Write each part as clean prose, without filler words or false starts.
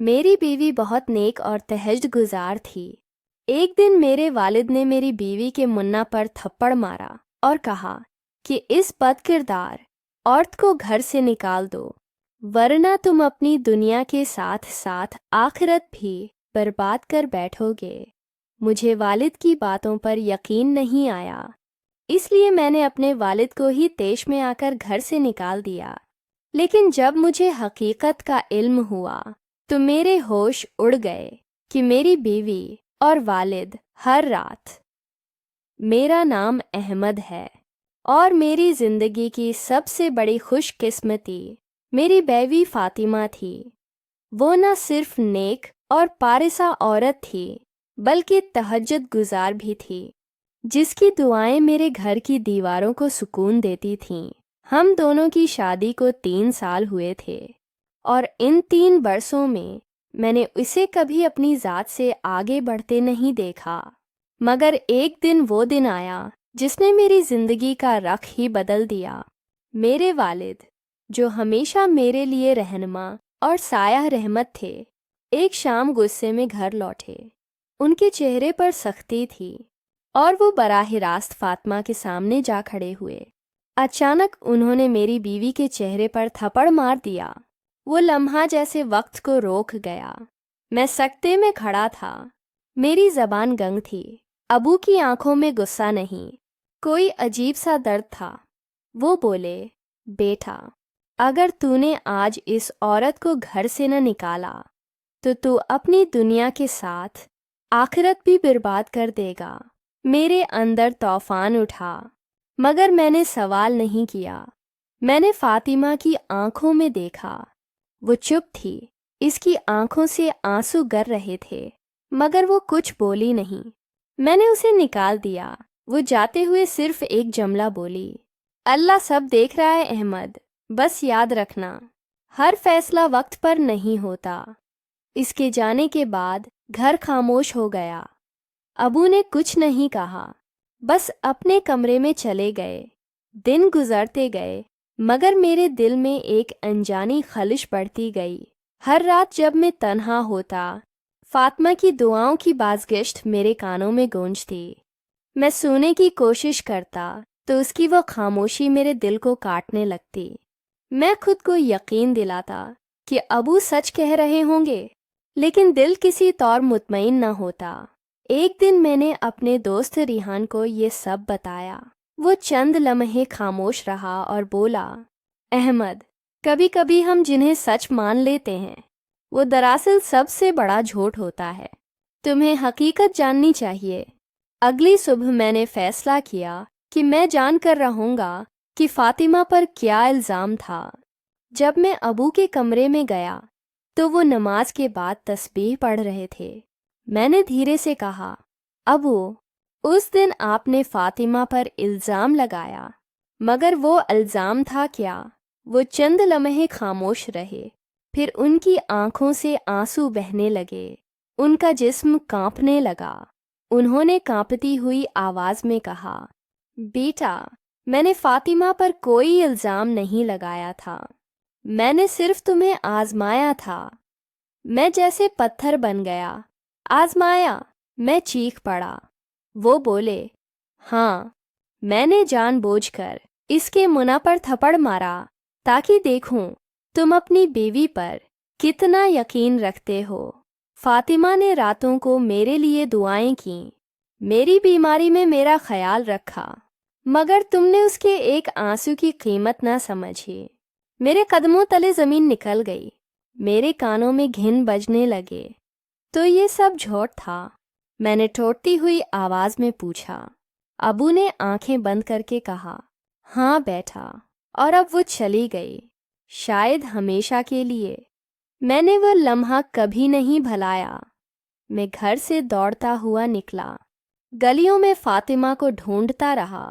मेरी बीवी बहुत नेक और तहज्जुद गुजार थी। एक दिन मेरे वालिद ने मेरी बीवी के मुन्ना पर थप्पड़ मारा और कहा कि इस बदकिरदार औरत को घर से निकाल दो, वरना तुम अपनी दुनिया के साथ साथ आखिरत भी बर्बाद कर बैठोगे। मुझे वालिद की बातों पर यकीन नहीं आया, इसलिए मैंने अपने वालिद को ही तेश में आकर घर से निकाल दिया। लेकिन जब मुझे हकीकत का इल्म हुआ तो मेरे होश उड़ गए कि मेरी बीवी और वालिद हर रात मेरा नाम अहमद है और मेरी ज़िंदगी की सबसे बड़ी खुशकिस्मती मेरी बीवी फ़ातिमा थी। वो न सिर्फ नेक और पारिसा औरत थी बल्कि तहज्जुद गुजार भी थी, जिसकी दुआएं मेरे घर की दीवारों को सुकून देती थीं। हम दोनों की शादी को 3 साल हुए थे और इन 3 बरसों में मैंने उसे कभी अपनी ज़ात से आगे बढ़ते नहीं देखा। मगर एक दिन वो दिन आया जिसने मेरी ज़िंदगी का रख ही बदल दिया। मेरे वालिद, जो हमेशा मेरे लिए रहनुमा और साया रहमत थे, एक शाम गुस्से में घर लौटे। उनके चेहरे पर सख्ती थी और वो बराह रास्त फातिमा के सामने जा खड़े हुए। अचानक उन्होंने मेरी बीवी के चेहरे पर थप्पड़ मार दिया। वो लम्हा जैसे वक्त को रोक गया। मैं सकते में खड़ा था, मेरी जबान गंग थी। अबू की आंखों में गुस्सा नहीं, कोई अजीब सा दर्द था। वो बोले, बेटा, अगर तूने आज इस औरत को घर से न निकाला तो तू अपनी दुनिया के साथ आखिरत भी बर्बाद कर देगा। मेरे अंदर तूफान उठा, मगर मैंने सवाल नहीं किया। मैंने फातिमा की आंखों में देखा, वो चुप थी। इसकी आंखों से आंसू गर रहे थे, मगर वो कुछ बोली नहीं। मैंने उसे निकाल दिया। वो जाते हुए सिर्फ एक जुमला बोली, अल्लाह सब देख रहा है अहमद, बस याद रखना, हर फैसला वक्त पर नहीं होता। इसके जाने के बाद घर खामोश हो गया। अबू ने कुछ नहीं कहा, बस अपने कमरे में चले गए। दिन गुजरते गए, मगर मेरे दिल में एक अनजानी खलिश बढ़ती गई। हर रात जब मैं तन्हा होता, फातिमा की दुआओं की बाज़गिश्त मेरे कानों में गूंजती। मैं सोने की कोशिश करता तो उसकी वो खामोशी मेरे दिल को काटने लगती। मैं खुद को यकीन दिलाता कि अबू सच कह रहे होंगे, लेकिन दिल किसी तौर मुतमईन न होता। एक दिन मैंने अपने दोस्त रिहान को ये सब बताया। वो चंद लम्हे खामोश रहा और बोला, अहमद, कभी कभी हम जिन्हें सच मान लेते हैं वो दरअसल सबसे बड़ा झूठ होता है। तुम्हें हकीकत जाननी चाहिए। अगली सुबह मैंने फैसला किया कि मैं जान कर रहूँगा कि फातिमा पर क्या इल्ज़ाम था। जब मैं अबू के कमरे में गया तो वो नमाज के बाद तस्बीह पढ़ रहे थे। मैंने धीरे से कहा, अबू, उस दिन आपने फातिमा पर इल्ज़ाम लगाया, मगर वो इल्ज़ाम था क्या? वो चंद लम्हे खामोश रहे, फिर उनकी आंखों से आंसू बहने लगे, उनका जिस्म कांपने लगा। उन्होंने कांपती हुई आवाज़ में कहा, बेटा, मैंने फातिमा पर कोई इल्ज़ाम नहीं लगाया था, मैंने सिर्फ तुम्हें आज़माया था। मैं जैसे पत्थर बन गया। आज़माया? मैं चीख पड़ा। वो बोले, हाँ, मैंने जानबूझकर इसके मुंह पर थप्पड़ मारा ताकि देखूं तुम अपनी बीवी पर कितना यकीन रखते हो। फातिमा ने रातों को मेरे लिए दुआएं की, मेरी बीमारी में मेरा ख्याल रखा, मगर तुमने उसके एक आंसू की कीमत न समझी। मेरे कदमों तले ज़मीन निकल गई, मेरे कानों में घिन बजने लगे। तो ये सब झूठ था? मैंने टूटती हुई आवाज़ में पूछा। अबू ने आंखें बंद करके कहा, हाँ बेटा, और अब वो चली गई, शायद हमेशा के लिए। मैंने वो लम्हा कभी नहीं भुलाया। मैं घर से दौड़ता हुआ निकला, गलियों में फातिमा को ढूंढता रहा,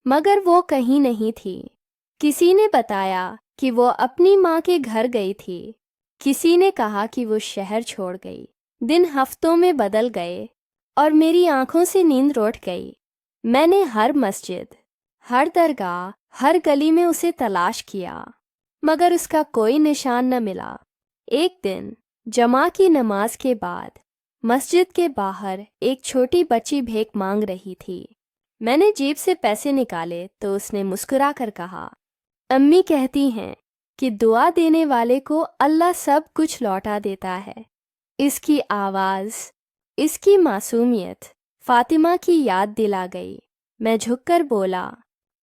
मगर वो कहीं नहीं थी। किसी ने बताया कि वो अपनी माँ के घर गई थी, किसी ने कहा कि वो शहर छोड़ गई। दिन हफ्तों में बदल गए और मेरी आंखों से नींद उड़ गई। मैंने हर मस्जिद, हर दरगाह, हर गली में उसे तलाश किया, मगर उसका कोई निशान न मिला। एक दिन जमा की नमाज के बाद मस्जिद के बाहर एक छोटी बच्ची भीख मांग रही थी। मैंने जेब से पैसे निकाले तो उसने मुस्कुरा कर कहा, अम्मी कहती हैं कि दुआ देने वाले को अल्लाह सब कुछ लौटा देता है। इसकी आवाज़, इसकी मासूमियत फातिमा की याद दिला गई। मैं झुककर बोला,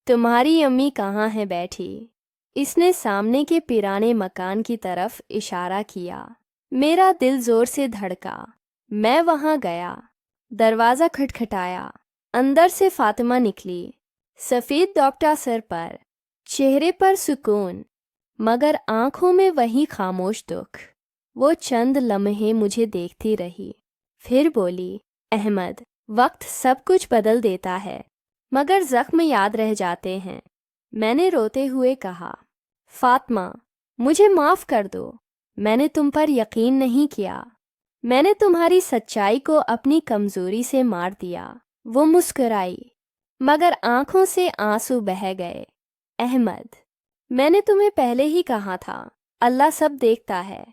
तुम्हारी अम्मी कहाँ है बैठी? इसने सामने के पुराने मकान की तरफ इशारा किया। मेरा दिल जोर से धड़का। मैं वहां गया, दरवाज़ा खटखटाया। अंदर से फातिमा निकली, सफ़ेद डॉक्टर सर पर, चेहरे पर सुकून, मगर आंखों में वही खामोश दुख। वो चंद लम्हे मुझे देखती रही, फिर बोली, अहमद, वक्त सब कुछ बदल देता है मगर ज़ख्म याद रह जाते हैं। मैंने रोते हुए कहा, फातिमा, मुझे माफ़ कर दो, मैंने तुम पर यकीन नहीं किया। मैंने तुम्हारी सच्चाई को अपनी कमज़ोरी से मार दिया। वो मुस्कुराई, मगर आंखों से आंसू बह गए। अहमद, मैंने तुम्हें पहले ही कहा था, अल्लाह सब देखता है,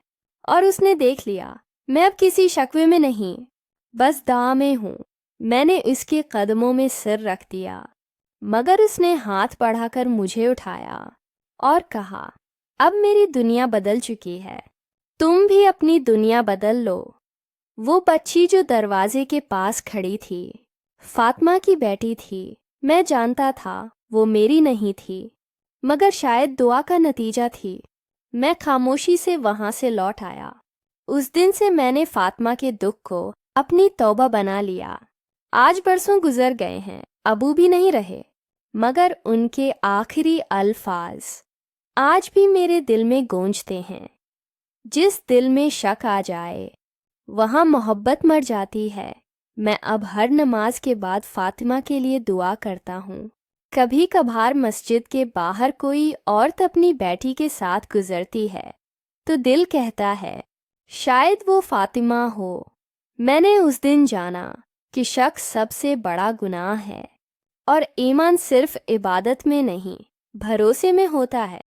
और उसने देख लिया। मैं अब किसी शिकवे में नहीं, बस दुआ में हूँ। मैंने उसके कदमों में सिर रख दिया, मगर उसने हाथ बढ़ाकर मुझे उठाया और कहा, अब मेरी दुनिया बदल चुकी है, तुम भी अपनी दुनिया बदल लो। वो बच्ची जो दरवाजे के पास खड़ी थी, फातिमा की बेटी थी। मैं जानता था वो मेरी नहीं थी, मगर शायद दुआ का नतीजा थी। मैं खामोशी से वहां से लौट आया। उस दिन से मैंने फातिमा के दुख को अपनी तौबा बना लिया। आज बरसों गुजर गए हैं, अबू भी नहीं रहे, मगर उनके आखिरी अल्फाज आज भी मेरे दिल में गूंजते हैं। जिस दिल में शक आ जाए वहाँ मोहब्बत मर जाती है। मैं अब हर नमाज के बाद फातिमा के लिए दुआ करता हूँ। कभी कभार मस्जिद के बाहर कोई औरत अपनी बेटी के साथ गुजरती है तो दिल कहता है, शायद वो फातिमा हो। मैंने उस दिन जाना कि शक सबसे बड़ा गुनाह है और ईमान सिर्फ इबादत में नहीं, भरोसे में होता है।